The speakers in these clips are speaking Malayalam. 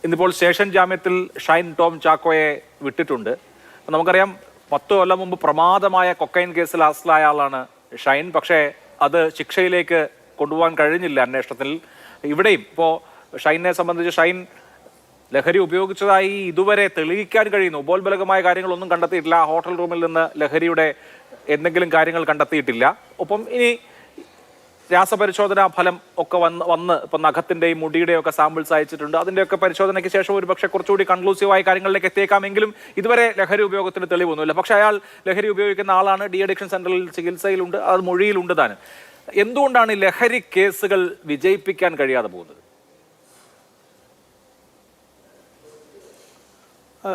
ഇന്നിപ്പോൾ സ്റ്റേഷൻ ജാമ്യത്തിൽ ഷൈൻ ടോം ചാക്കോയെ വിട്ടിട്ടുണ്ട്. നമുക്കറിയാം 10 കൊല്ലം മുമ്പ് പ്രമാദമായ കൊക്കൈൻ കേസിൽ അറസ്റ്റിലായ ആളാണ് ഷൈൻ. പക്ഷേ അത് ശിക്ഷയിലേക്ക് കൊണ്ടുപോകാൻ കഴിഞ്ഞില്ല അന്വേഷണത്തിൽ. ഇവിടെയും ഇപ്പോൾ ഷൈനെ സംബന്ധിച്ച് ഷൈൻ ലഹരി ഉപയോഗിച്ചതായി ഇതുവരെ തെളിയിക്കാൻ കഴിയുന്നു. ഉപോത്ബലകമായ കാര്യങ്ങളൊന്നും കണ്ടെത്തിയിട്ടില്ല. ഹോട്ടൽ റൂമിൽ നിന്ന് ലഹരിയുടെ എന്തെങ്കിലും കാര്യങ്ങൾ കണ്ടെത്തിയിട്ടില്ല. ഒപ്പം ഇനി രാസപരിശോധനാ ഫലം ഒക്കെ വന്ന് ഇപ്പം നഖത്തിൻ്റെയും മുടിയുടെയും ഒക്കെ സാമ്പിൾസ് അയച്ചിട്ടുണ്ട്. അതിൻ്റെയൊക്കെ പരിശോധനയ്ക്ക് ശേഷം ഒരു പക്ഷേ കുറച്ചുകൂടി കൺക്ലൂസീവായ കാര്യങ്ങളിലേക്ക് എത്തിയേക്കാമെങ്കിലും ഇതുവരെ ലഹരി ഉപയോഗത്തിന് തെളിവൊന്നുമില്ല. പക്ഷേ അയാൾ ലഹരി ഉപയോഗിക്കുന്ന ആളാണ്, ഡി അഡിക്ഷൻ സെന്ററിൽ ചികിത്സയിലുണ്ട്, അത് മൊഴിയിലുണ്ട് താൻ. എന്തുകൊണ്ടാണ് ഈ ലഹരി കേസുകൾ വിജയിപ്പിക്കാൻ കഴിയാതെ പോകുന്നത്?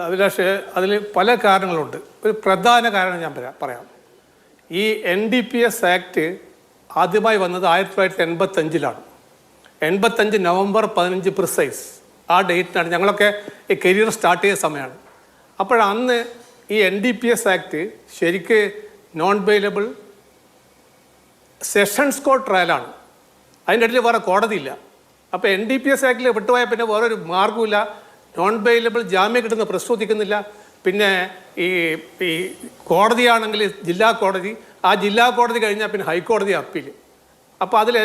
അഭിലാഷ്, അതിൽ പല കാരണങ്ങളുണ്ട്. ഒരു പ്രധാന കാരണം ഞാൻ പറയാം. ഈ NDPS ആക്ട് ആദ്യമായി വന്നത് 1985-ലാണ്. 85 നവംബർ 15 പ്രിസൈസ് ആ ഡേറ്റിനാണ് ഞങ്ങളൊക്കെ ഈ കരിയർ സ്റ്റാർട്ട് ചെയ്ത സമയമാണ്. അപ്പോഴന്ന് ഈ NDPS ആക്ട് ശരിക്ക് നോൺ ബെയിലബിൾ സെഷൻസ് കോർട്ട് ട്രയലാണ്. അതിൻ്റെ ഇടയിൽ വേറെ കോടതിയില്ല. അപ്പോൾ NDPS ആക്ടിൽ വിട്ടുപോയാൽ പിന്നെ വേറൊരു മാർഗമില്ല. നോൺ ബെയിലബിൾ ജാമ്യം കിട്ടുന്ന പ്രശ്നോദിക്കുന്നില്ല. പിന്നെ ഈ കോടതിയാണെങ്കിൽ ജില്ലാ കോടതി, ആ ജില്ലാ കോടതി കഴിഞ്ഞാൽ പിന്നെ ഹൈക്കോടതി അപ്പീൽ. അപ്പോൾ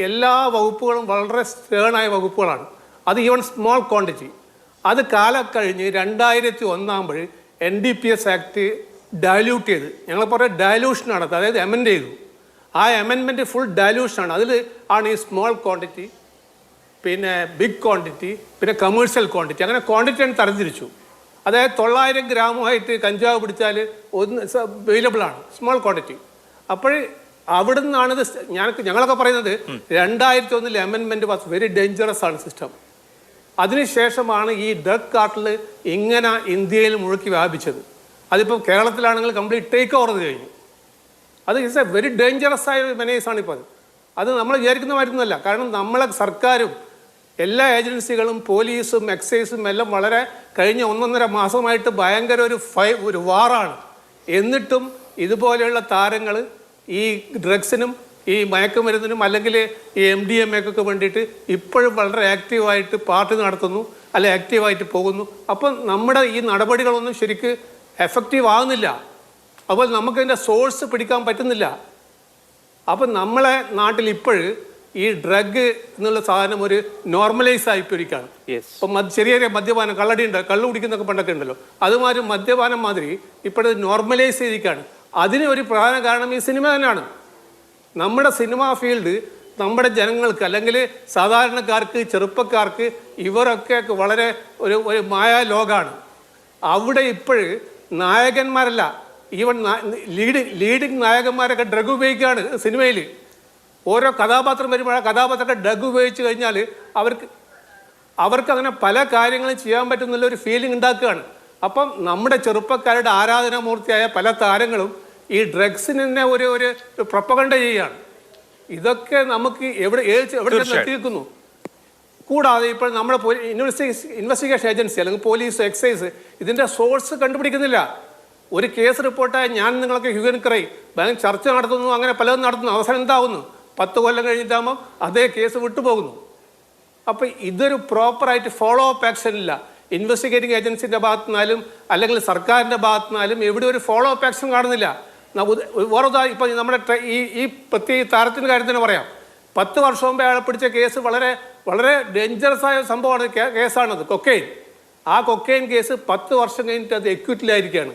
എല്ലാ വകുപ്പുകളും വളരെ സ്റ്റേണായ വകുപ്പുകളാണ്. അത് ഈവൻ സ്മോൾ ക്വാണ്ടിറ്റി. അത് കാലം കഴിഞ്ഞ് 2001 ആകുമ്പോൾ NDPS ആക്ട് ഡയല്യൂട്ട് ചെയ്ത്, ഞങ്ങൾ പറയുക ഡയലൂഷനാണ്, അതായത് എമെൻഡ് ചെയ്തു. ആ എമെൻമെൻറ്റ് ഫുൾ ഡയലൂഷനാണ്. അതിൽ ആണ് ഈ സ്മോൾ ക്വാണ്ടിറ്റി, പിന്നെ ബിഗ് ക്വാണ്ടിറ്റി, പിന്നെ കമേഴ്ഷ്യൽ ക്വാണ്ടിറ്റി, അങ്ങനെ ക്വാണ്ടിറ്റിയാണ് തരംതിരിച്ചു. അതായത് 900 ഗ്രാമുമായിട്ട് കഞ്ചാവ് പിടിച്ചാൽ അവൈലബിളാണ് സ്മോൾ ക്വാണ്ടിറ്റി. അപ്പോൾ അവിടെ നിന്നാണിത് ഞങ്ങളൊക്കെ പറയുന്നത് 2001 അമെൻമെൻറ്റ് വാസ് വെരി ഡേഞ്ചറസ് ആണ് സിസ്റ്റം. അതിനുശേഷമാണ് ഈ ഡ്രഗ് കാർട്ടൽ ഇങ്ങനെ ഇന്ത്യയിൽ മുഴുക്കി വ്യാപിച്ചത്. അതിപ്പോൾ കേരളത്തിലാണെങ്കിൽ കംപ്ലീറ്റ് ടേക്ക് ഓവർ കഴിഞ്ഞു. അത് ഇറ്റ്സ് എ വെരി ഡേഞ്ചറസ് ആയ മെനേഴ്സാണ് ഇപ്പോൾ. അത് നമ്മൾ വിചാരിക്കുന്ന മാറ്റമൊന്നുമല്ല. കാരണം നമ്മളെ സർക്കാരും എല്ലാ ഏജൻസികളും പോലീസും എക്സൈസും എല്ലാം വളരെ കഴിഞ്ഞ 1.5 മാസമായിട്ട് ഭയങ്കര ഒരു വാറാണ്. എന്നിട്ടും ഇതുപോലെയുള്ള താരങ്ങൾ ഈ ഡ്രഗ്സിനും ഈ മയക്കുമരുന്നിനും അല്ലെങ്കിൽ ഈ MDMA-ക്കൊക്കെ വേണ്ടിയിട്ട് ഇപ്പോഴും വളരെ ആക്റ്റീവായിട്ട് പാർട്ടി നടത്തുന്നു, അല്ലെ ആക്റ്റീവായിട്ട് പോകുന്നു. അപ്പം നമ്മുടെ ഈ നടപടികളൊന്നും ശരിക്ക് എഫക്റ്റീവ് ആകുന്നില്ല. അപ്പോൾ നമുക്കതിൻ്റെ സോഴ്സ് പിടിക്കാൻ പറ്റുന്നില്ല. അപ്പം നമ്മളെ നാട്ടിൽ ഇപ്പോഴും ഈ ഡ്രഗ് എന്നുള്ള സാധനം ഒരു നോർമലൈസ് ആയിപ്പോയിരിക്കുകയാണ്. ഇപ്പം ചെറിയ ചെറിയ മദ്യപാനം, കള്ളു കുടിക്കുന്നൊക്കെ പണ്ടൊക്കെ ഉണ്ടല്ലോ, അതുമാതിരി മദ്യപാനം മാതിരി ഇപ്പോഴത് നോർമലൈസ് ചെയ്തിരിക്കുകയാണ്. അതിന് ഒരു പ്രധാന കാരണം ഈ സിനിമ തന്നെയാണ്. നമ്മുടെ സിനിമാ ഫീൽഡ് നമ്മുടെ ജനങ്ങൾക്ക് അല്ലെങ്കിൽ സാധാരണക്കാർക്ക്, ചെറുപ്പക്കാർക്ക് ഇവരൊക്കെ വളരെ ഒരു മായാ ലോകമാണ്. അവിടെ ഇപ്പോഴും നായകന്മാരല്ല, ഈവൻ ലീഡിങ് നായകന്മാരൊക്കെ ഡ്രഗ് ഉപയോഗിക്കുകയാണ് സിനിമയിൽ. ഓരോ കഥാപാത്രം വരുമ്പോൾ ആ കഥാപാത്രത്തെ ഡ്രഗ് ഉപയോഗിച്ച് കഴിഞ്ഞാൽ അവർക്ക് അങ്ങനെ പല കാര്യങ്ങളും ചെയ്യാൻ പറ്റുന്നുള്ള ഒരു ഫീലിംഗ് ഉണ്ടാക്കുകയാണ്. അപ്പം നമ്മുടെ ചെറുപ്പക്കാരുടെ ആരാധനാമൂർത്തിയായ പല താരങ്ങളും ഈ ഡ്രഗ്സിന് തന്നെ ഒരു പ്രൊപ്പഗണ്ട ചെയ്യുകയാണ്. ഇതൊക്കെ നമുക്ക് എവിടെ എത്തിയിരിക്കുന്നു. കൂടാതെ ഇപ്പോൾ നമ്മുടെ ഇൻവെസ്റ്റിഗേഷൻ ഏജൻസി അല്ലെങ്കിൽ പോലീസ്, എക്സൈസ് ഇതിൻ്റെ സോഴ്സ് കണ്ടുപിടിക്കുന്നില്ല. ഒരു കേസ് റിപ്പോർട്ടായ ഞാൻ നിങ്ങൾക്ക് ഹ്യൂഗൻ ക്രൈ ബാങ്ക് ചർച്ച നടത്തുന്നു, അങ്ങനെ പലതും നടത്തുന്നു. അവസാനം എന്താവുന്നു? 10 കൊല്ലം കഴിഞ്ഞിട്ടാകുമ്പോൾ അതേ കേസ് വിട്ടുപോകുന്നു. അപ്പോൾ ഇതൊരു പ്രോപ്പറായിട്ട് ഫോളോ അപ്പ് ആക്ഷൻ ഇല്ല. ഇൻവെസ്റ്റിഗേറ്റിംഗ് ഏജൻസിൻ്റെ ഭാഗത്തു നിന്നാലും അല്ലെങ്കിൽ സർക്കാരിൻ്റെ ഭാഗത്തു നിന്നാലും എവിടെ ഒരു ഫോളോ അപ്പ് ആക്ഷൻ കാണുന്നില്ല. വേറെ ഇപ്പം നമ്മുടെ ഈ പ്രത്യേക താരത്തിൻ്റെ കാര്യം തന്നെ പറയാം. 10 വർഷം മുമ്പേ അയാളെ പിടിച്ച കേസ് വളരെ വളരെ ഡേഞ്ചറസ് ആയ സംഭവമാണ്, കേസാണത്, കൊക്കൈൻ. ആ കൊക്കൈൻ കേസ് 10 വർഷം കഴിഞ്ഞിട്ട് അത് എക്വിറ്റിലായിരിക്കുകയാണ്.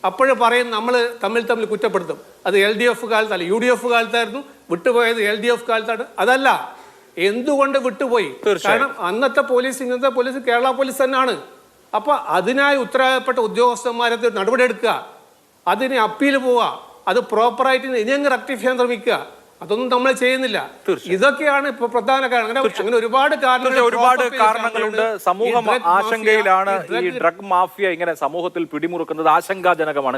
അപ്പോഴും പറയും നമ്മൾ തമ്മിൽ കുറ്റപ്പെടുത്തും. അത് LDF കാലത്തല്ല, UDF കാലത്തായിരുന്നു. വിട്ടുപോയത് LDF കാലത്താണ്. അതല്ല, എന്തുകൊണ്ട് വിട്ടുപോയി? കാരണം അന്നത്തെ പോലീസ് ഇന്നത്തെ പോലീസ് കേരള പോലീസ് തന്നെയാണ്. അപ്പോൾ അതിനായി ഉത്തരവാദപ്പെട്ട ഉദ്യോഗസ്ഥന്മാരെ നടപടി എടുക്കുക, അതിന് അപ്പീൽ പോവുക, അത് പ്രോപ്പറായിട്ട് ഇനിയങ്ങ് റെക്ടിഫൈ ചെയ്യാൻ ശ്രമിക്കുക. അതൊന്നും നമ്മൾ ചെയ്യുന്നില്ല. ഇതൊക്കെയാണ് ഇപ്പൊ പ്രധാന കാരണം. അങ്ങനെ ഒരുപാട് കാരണങ്ങളുണ്ട്. സമൂഹം ആശങ്കയിലാണ്. ഈ ഡ്രഗ് മാഫിയ ഇങ്ങനെ സമൂഹത്തിൽ പിടിമുറുക്കുന്നത് ആശങ്കാജനകമാണ്.